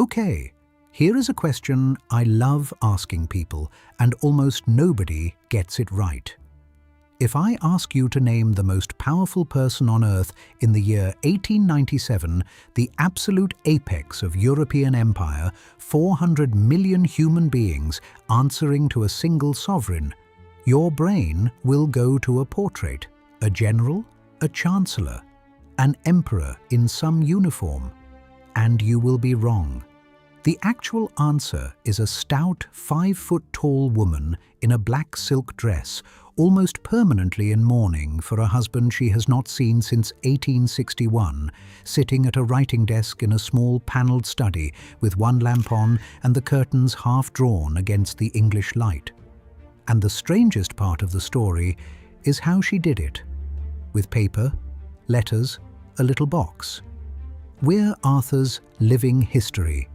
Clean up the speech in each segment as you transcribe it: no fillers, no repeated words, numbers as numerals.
Okay, here is a question I love asking people, and almost nobody gets it right. If I ask you to name the most powerful person on Earth in the year 1897, the absolute apex of European empire, 400 million human beings answering to a single sovereign, your brain will go to a portrait, a general, a chancellor, an emperor in some uniform, and you will be wrong. The actual answer is a stout, 5-foot-tall woman in a black silk dress, almost permanently in mourning for a husband she has not seen since 1861, sitting at a writing desk in a small panelled study with one lamp on and the curtains half drawn against the English light. And the strangest part of the story is how she did it. With paper, letters, a little box. We're Arthur's living history,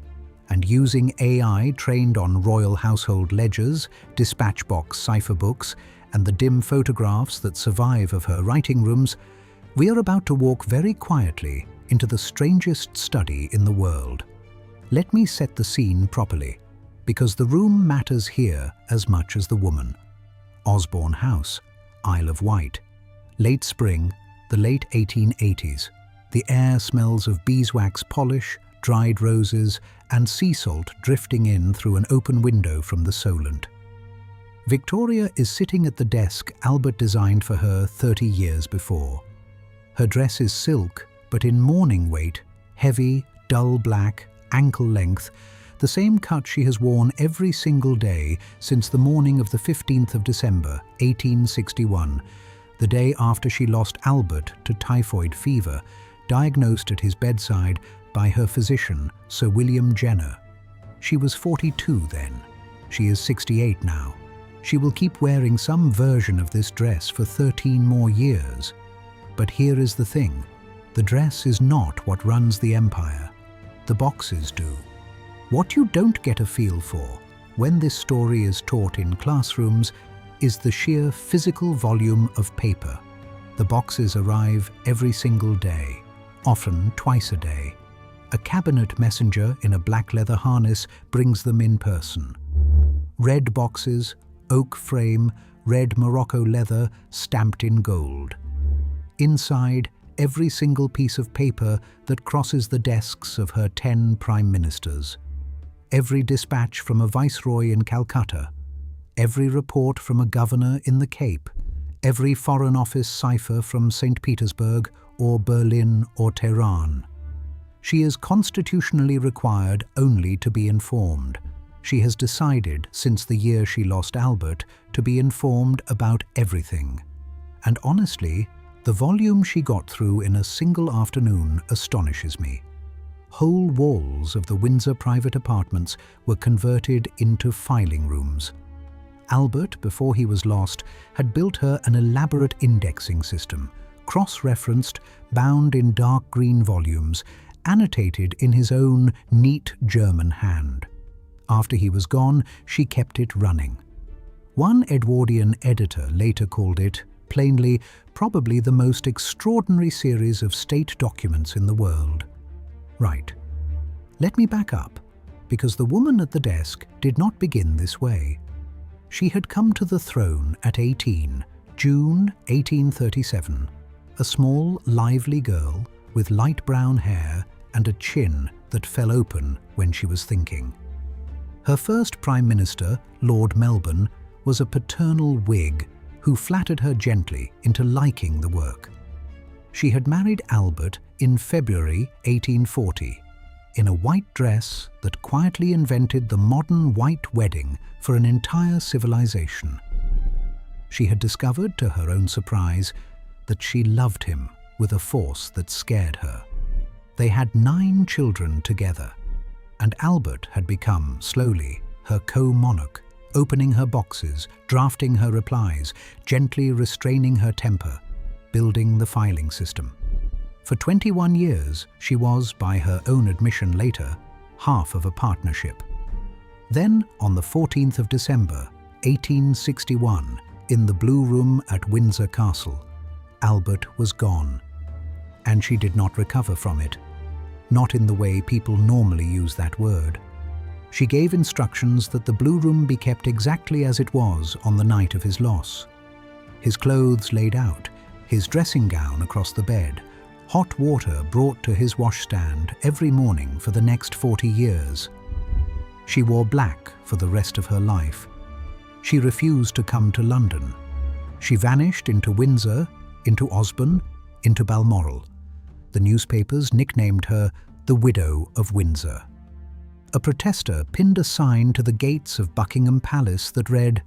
and using AI trained on royal household ledgers, dispatch box cipher books, and the dim photographs that survive of her writing rooms, we are about to walk very quietly into the strangest study in the world. Let me set the scene properly, because the room matters here as much as the woman. Osborne House, Isle of Wight. Late spring, the late 1880s. The air smells of beeswax polish, dried roses, and sea salt drifting in through an open window from the Solent. Victoria is sitting at the desk Albert designed for her 30 years before. Her dress is silk, but in mourning weight, heavy, dull black, ankle length, the same cut she has worn every single day since the morning of the 15th of December, 1861, the day after she lost Albert to typhoid fever, diagnosed at his bedside by her physician, Sir William Jenner. She was 42 then. She is 68 now. She will keep wearing some version of this dress for 13 more years. But here is the thing. The dress is not what runs the empire. The boxes do. What you don't get a feel for when this story is taught in classrooms is the sheer physical volume of paper. The boxes arrive every single day, often twice a day. A cabinet messenger in a black leather harness brings them in person. Red boxes, oak frame, red Morocco leather stamped in gold. Inside, every single piece of paper that crosses the desks of her 10 prime ministers. Every dispatch from a viceroy in Calcutta. Every report from a governor in the Cape. Every Foreign Office cipher from St. Petersburg or Berlin or Tehran. She is constitutionally required only to be informed. She has decided, since the year she lost Albert, to be informed about everything. And honestly, the volume she got through in a single afternoon astonishes me. Whole walls of the Windsor private apartments were converted into filing rooms. Albert, before he was lost, had built her an elaborate indexing system, cross-referenced, bound in dark green volumes, annotated in his own neat German hand. After he was gone, she kept it running. One Edwardian editor later called it, plainly, probably the most extraordinary series of state documents in the world. Right. Let me back up, because the woman at the desk did not begin this way. She had come to the throne at 18, June 1837, a small, lively girl with light brown hair and a chin that fell open when she was thinking. Her first Prime Minister, Lord Melbourne, was a paternal Whig who flattered her gently into liking the work. She had married Albert in February 1840, in a white dress that quietly invented the modern white wedding for an entire civilization. She had discovered, to her own surprise, that she loved him with a force that scared her. They had 9 children together, and Albert had become, slowly, her co-monarch, opening her boxes, drafting her replies, gently restraining her temper, building the filing system. For 21 years, she was, by her own admission later, half of a partnership. Then, on the 14th of December, 1861, in the Blue Room at Windsor Castle, Albert was gone, and she did not recover from it. not in the way people normally use that word. She gave instructions that the blue room be kept exactly as it was on the night of his loss. His clothes laid out, his dressing gown across the bed, hot water brought to his washstand every morning for the next 40 years. She wore black for the rest of her life. She refused to come to London. She vanished into Windsor, into Osborne, into Balmoral. The newspapers nicknamed her the Widow of Windsor. A protester pinned a sign to the gates of Buckingham Palace that read,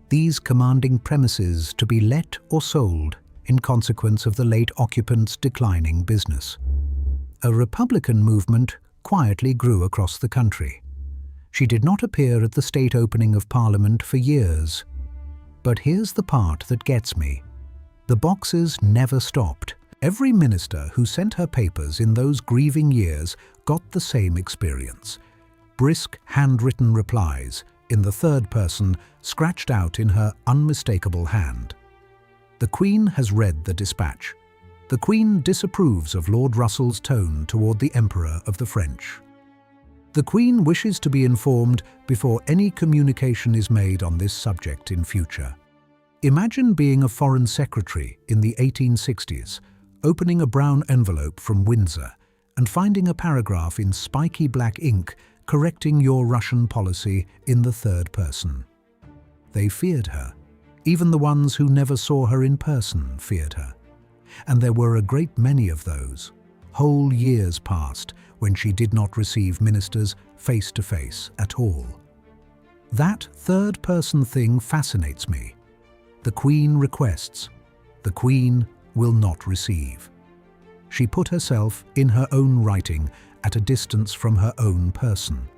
"These commanding premises to be let or sold in consequence of the late occupant's declining business." A Republican movement quietly grew across the country. She did not appear at the state opening of Parliament for years. But here's the part that gets me. The boxes never stopped. Every minister who sent her papers in those grieving years got the same experience. Brisk, handwritten replies, in the third person, scratched out in her unmistakable hand. The Queen has read the dispatch. The Queen disapproves of Lord Russell's tone toward the Emperor of the French. The Queen wishes to be informed before any communication is made on this subject in future. Imagine being a foreign secretary in the 1860s, opening a brown envelope from Windsor and finding a paragraph in spiky black ink correcting your Russian policy in the third person. They feared her. Even the ones who never saw her in person feared her. And there were a great many of those. Whole years passed when she did not receive ministers face to face at all. That third person thing fascinates me. The Queen requests. The Queen will not receive. She put herself, in her own writing, at a distance from her own person,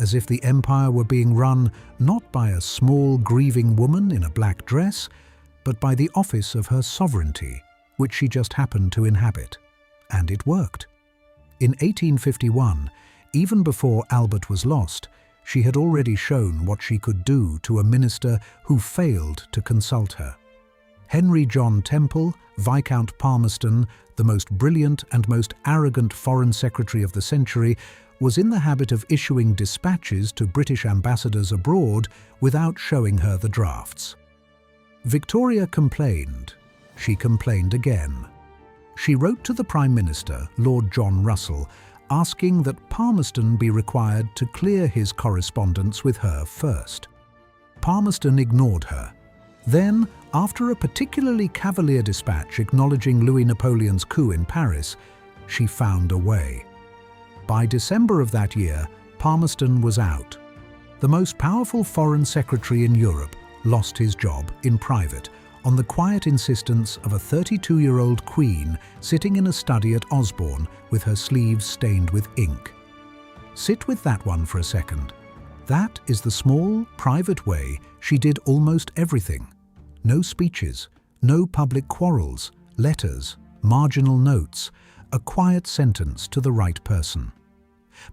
as if the empire were being run not by a small grieving woman in a black dress, but by the office of her sovereignty, which she just happened to inhabit. And it worked. In 1851, even before Albert was lost, she had already shown what she could do to a minister who failed to consult her. Henry John Temple, Viscount Palmerston, the most brilliant and most arrogant Foreign Secretary of the century, was in the habit of issuing dispatches to British ambassadors abroad without showing her the drafts. Victoria complained. She complained again. She wrote to the Prime Minister, Lord John Russell, asking that Palmerston be required to clear his correspondence with her first. Palmerston ignored her. Then, after a particularly cavalier dispatch acknowledging Louis Napoleon's coup in Paris, she found a way. By December of that year, Palmerston was out. The most powerful foreign secretary in Europe lost his job in private on the quiet insistence of a 32-year-old queen sitting in a study at Osborne with her sleeves stained with ink. Sit with that one for a second. That is the small, private way she did almost everything. No speeches, no public quarrels, letters, marginal notes, a quiet sentence to the right person.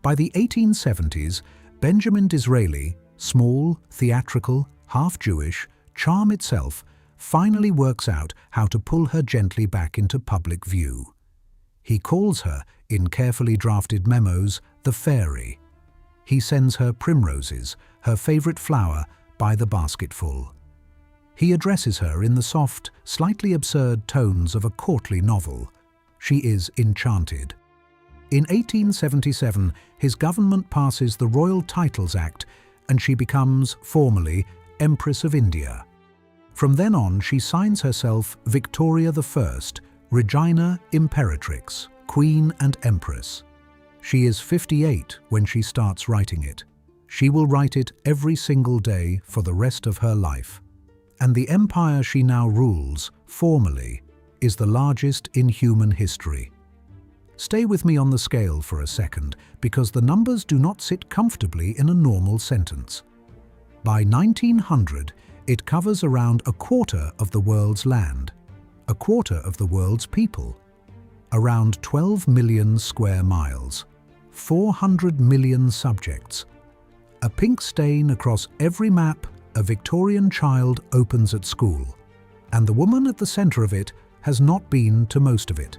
By the 1870s, Benjamin Disraeli, small, theatrical, half-Jewish, charm itself, finally works out how to pull her gently back into public view. He calls her, in carefully drafted memos, the fairy. He sends her primroses, her favourite flower, by the basketful. He addresses her in the soft, slightly absurd tones of a courtly novel. She is enchanted. In 1877, his government passes the Royal Titles Act, and she becomes, formally, Empress of India. From then on, she signs herself Victoria I, Regina Imperatrix, Queen and Empress. She is 58 when she starts writing it. She will write it every single day for the rest of her life. And the empire she now rules, formally, is the largest in human history. Stay with me on the scale for a second, because the numbers do not sit comfortably in a normal sentence. By 1900, it covers around a quarter of the world's land, a quarter of the world's people, around 12 million square miles, 400 million subjects. A pink stain across every map a Victorian child opens at school, and the woman at the centre of it has not been to most of it.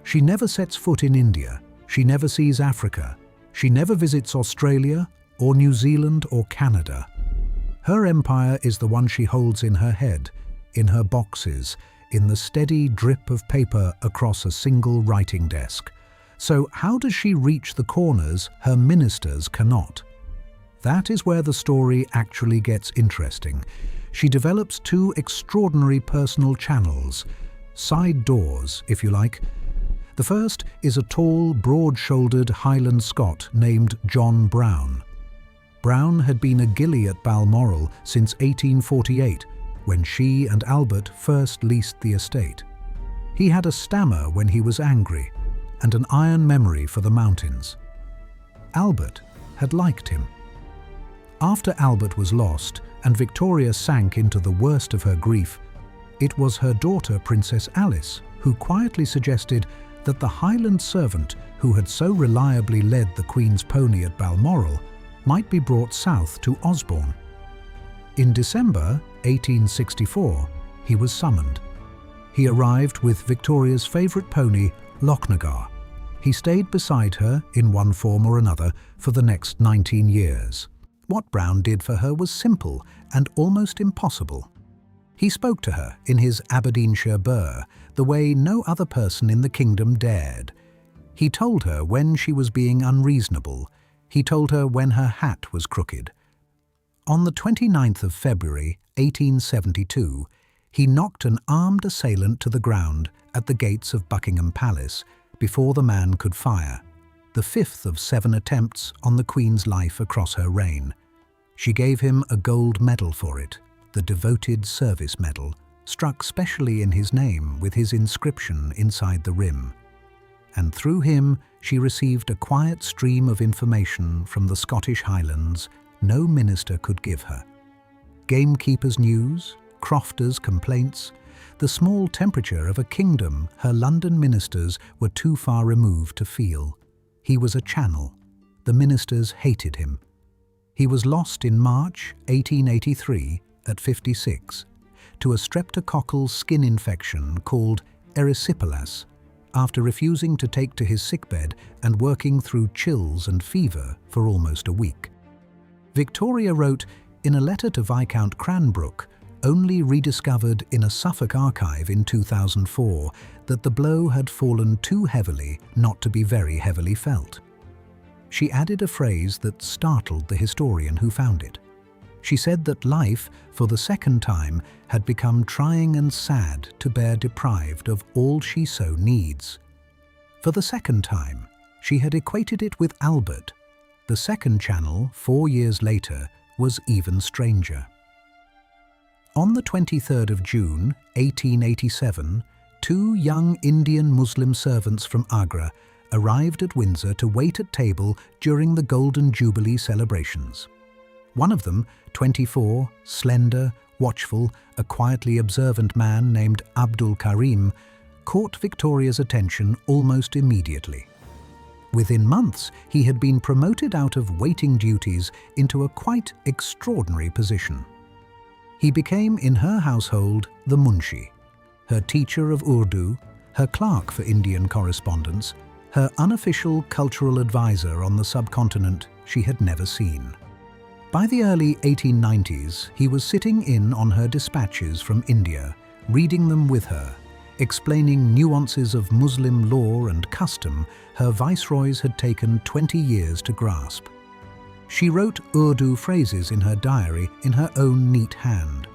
She never sets foot in India. She never sees Africa. She never visits Australia or New Zealand or Canada. Her empire is the one she holds in her head, in her boxes, in the steady drip of paper across a single writing desk. So how does she reach the corners her ministers cannot? That is where the story actually gets interesting. She develops two extraordinary personal channels, side doors, if you like. The first is a tall, broad-shouldered Highland Scot named John Brown. Brown had been a gillie at Balmoral since 1848, when she and Albert first leased the estate. He had a stammer when he was angry, and an iron memory for the mountains. Albert had liked him. After Albert was lost and Victoria sank into the worst of her grief, it was her daughter, Princess Alice, who quietly suggested that the Highland servant who had so reliably led the Queen's pony at Balmoral might be brought south to Osborne. In December 1864, he was summoned. He arrived with Victoria's favourite pony, Lochnagar. He stayed beside her in one form or another for the next 19 years. What Brown did for her was simple and almost impossible. He spoke to her in his Aberdeenshire burr, the way no other person in the kingdom dared. He told her when she was being unreasonable. He told her when her hat was crooked. On the 29th of February, 1872, he knocked an armed assailant to the ground at the gates of Buckingham Palace before the man could fire, the fifth of 7 attempts on the Queen's life across her reign. She gave him a gold medal for it, the Devoted Service Medal, struck specially in his name with his inscription inside the rim. And through him she received a quiet stream of information from the Scottish Highlands no minister could give her. Gamekeepers' news, crofters' complaints, the small temperature of a kingdom her London ministers were too far removed to feel. He was a channel. The ministers hated him. He was lost in March 1883 at 56 to a streptococcal skin infection called erysipelas after refusing to take to his sickbed and working through chills and fever for almost a week. Victoria wrote in a letter to Viscount Cranbrook, only rediscovered in a Suffolk archive in 2004, that the blow had fallen too heavily not to be very heavily felt. She added a phrase that startled the historian who found it. She said that life, for the second time, had become trying and sad to bear deprived of all she so needs. For the second time, she had equated it with Albert. The second channel, 4 years later, was even stranger. On the 23rd of June, 1887, 2 young Indian Muslim servants from Agra arrived at Windsor to wait at table during the Golden Jubilee celebrations. One of them, 24, slender, watchful, a quietly observant man named Abdul Karim, caught Victoria's attention almost immediately. Within months, he had been promoted out of waiting duties into a quite extraordinary position. He became in her household the Munshi, her teacher of Urdu, her clerk for Indian correspondence, her unofficial cultural advisor on the subcontinent she had never seen. By the early 1890s, he was sitting in on her dispatches from India, reading them with her, explaining nuances of Muslim law and custom her viceroys had taken 20 years to grasp. She wrote Urdu phrases in her diary in her own neat hand.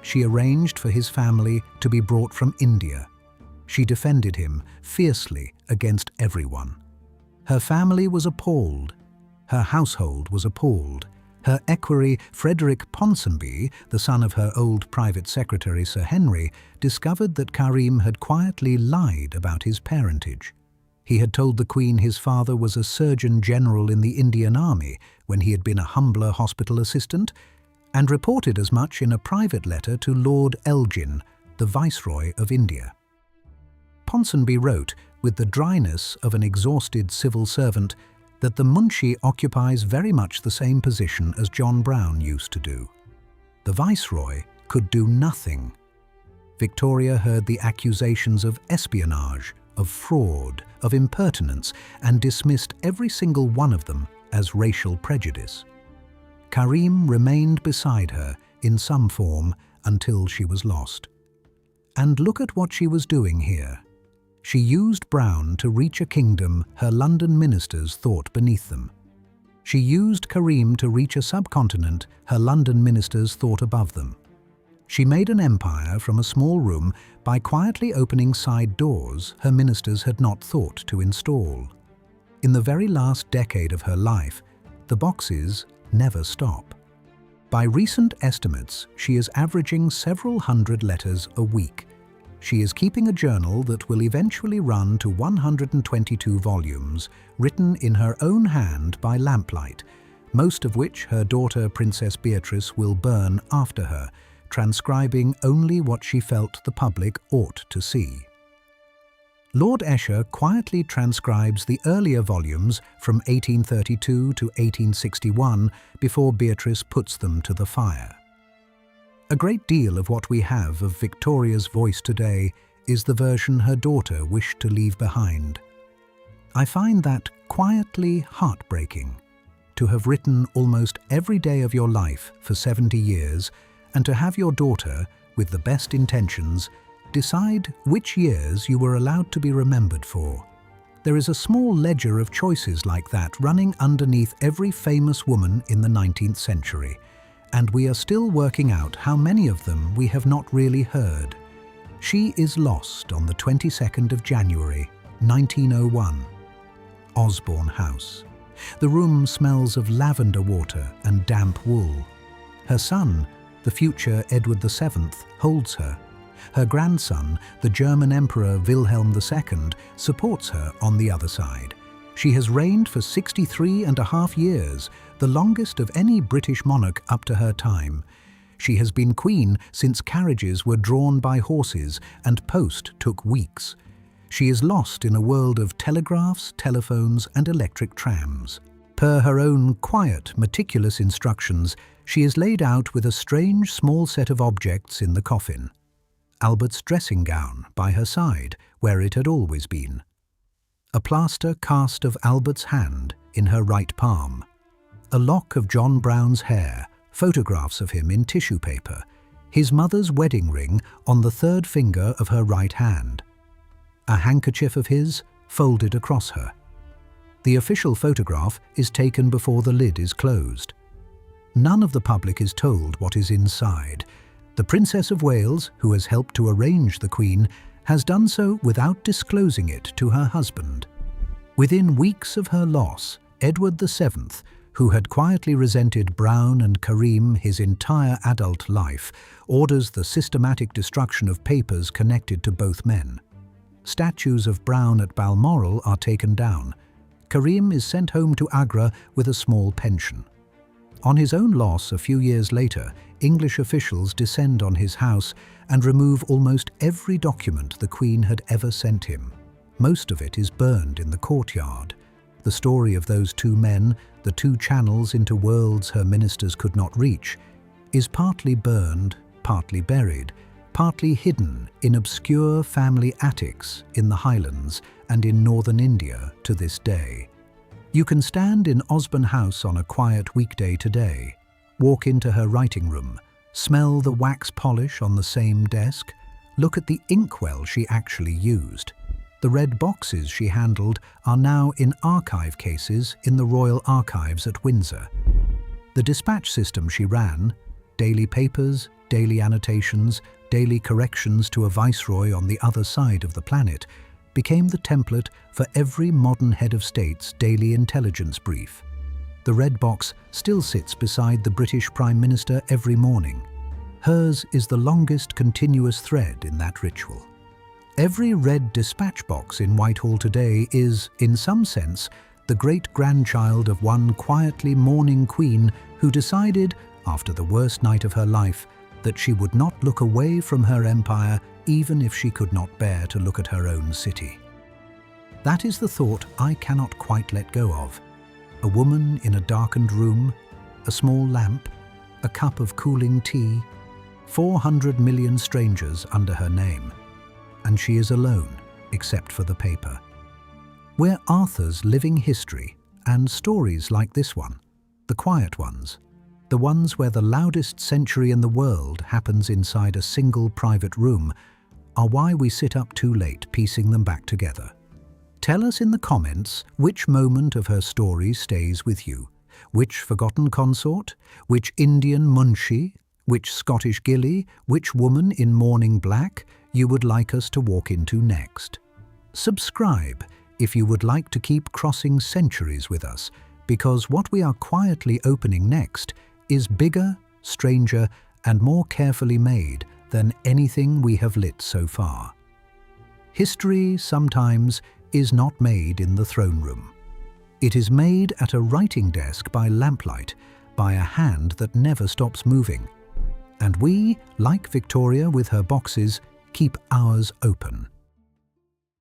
She arranged for his family to be brought from India. She defended him fiercely against everyone. Her family was appalled. Her household was appalled. Her equerry, Frederick Ponsonby, the son of her old private secretary Sir Henry, discovered that Karim had quietly lied about his parentage. He had told the Queen his father was a Surgeon General in the Indian Army when he had been a humbler hospital assistant, and reported as much in a private letter to Lord Elgin, the Viceroy of India. Ponsonby wrote, with the dryness of an exhausted civil servant, that the Munshi occupies very much the same position as John Brown used to do. The Viceroy could do nothing. Victoria heard the accusations of espionage of fraud, of impertinence, and dismissed every single one of them as racial prejudice. Karim remained beside her in some form until she was lost. And look at what she was doing here. She used brown to reach a kingdom her London ministers thought beneath them. She used Karim to reach a subcontinent her London ministers thought above them. She made an empire from a small room by quietly opening side doors her ministers had not thought to install. In the very last decade of her life, the boxes never stop. By recent estimates, she is averaging several hundred letters a week. She is keeping a journal that will eventually run to 122 volumes, written in her own hand by lamplight, most of which her daughter Princess Beatrice will burn after her, transcribing only what she felt the public ought to see. Lord Esher quietly transcribes the earlier volumes from 1832 to 1861 before Beatrice puts them to the fire. A great deal of what we have of Victoria's voice today is the version her daughter wished to leave behind. I find that quietly heartbreaking, to have written almost every day of your life for 70 years and to have your daughter, with the best intentions, decide which years you were allowed to be remembered for. There is a small ledger of choices like that running underneath every famous woman in the 19th century, and we are still working out how many of them we have not really heard. She is lost on the 22nd of January, 1901. Osborne House. The room smells of lavender water and damp wool. Her son, the future Edward VII, holds her. Her grandson, the German Emperor Wilhelm II, supports her on the other side. She has reigned for 63.5 years, the longest of any British monarch up to her time. She has been queen since carriages were drawn by horses and post took weeks. She is lost in a world of telegraphs, telephones, and electric trams. Per her own quiet, meticulous instructions, she is laid out with a strange small set of objects in the coffin. Albert's dressing gown by her side, where it had always been. A plaster cast of Albert's hand in her right palm. A lock of John Brown's hair, photographs of him in tissue paper. His mother's wedding ring on the third finger of her right hand. A handkerchief of his folded across her. The official photograph is taken before the lid is closed. None of the public is told what is inside. The Princess of Wales, who has helped to arrange the Queen, has done so without disclosing it to her husband. Within weeks of her loss, Edward VII, who had quietly resented Brown and Karim his entire adult life, orders the systematic destruction of papers connected to both men. Statues of Brown at Balmoral are taken down. Karim is sent home to Agra with a small pension. On his own loss a few years later, English officials descend on his house and remove almost every document the Queen had ever sent him. Most of it is burned in the courtyard. The story of those two men, the two channels into worlds her ministers could not reach, is partly burned, partly buried, partly hidden in obscure family attics in the Highlands and in northern India to this day. You can stand in Osborne House on a quiet weekday today, walk into her writing room, smell the wax polish on the same desk, look at the inkwell she actually used. The red boxes she handled are now in archive cases in the Royal Archives at Windsor. The dispatch system she ran, daily papers, daily annotations, daily corrections to a viceroy on the other side of the planet, became the template for every modern head of state's daily intelligence brief. The red box still sits beside the British Prime Minister every morning. Hers is the longest continuous thread in that ritual. Every red dispatch box in Whitehall today is, in some sense, the great-grandchild of one quietly mourning queen who decided, after the worst night of her life, that she would not look away from her empire even if she could not bear to look at her own city. That is the thought I cannot quite let go of. A woman in a darkened room, a small lamp, a cup of cooling tea, 400 million strangers under her name. And she is alone, except for the paper. We're Arthur's living history, and stories like this one, the quiet ones, the ones where the loudest century in the world happens inside a single private room, are why we sit up too late piecing them back together. Tell us in the comments which moment of her story stays with you, which forgotten consort, which Indian Munshi, which Scottish gilly, which woman in mourning black you would like us to walk into next. Subscribe if you would like to keep crossing centuries with us, because what we are quietly opening next is bigger, stranger, and more carefully made than anything we have lit so far. History, sometimes, is not made in the throne room. It is made at a writing desk by lamplight, by a hand that never stops moving. And we, like Victoria with her boxes, keep ours open.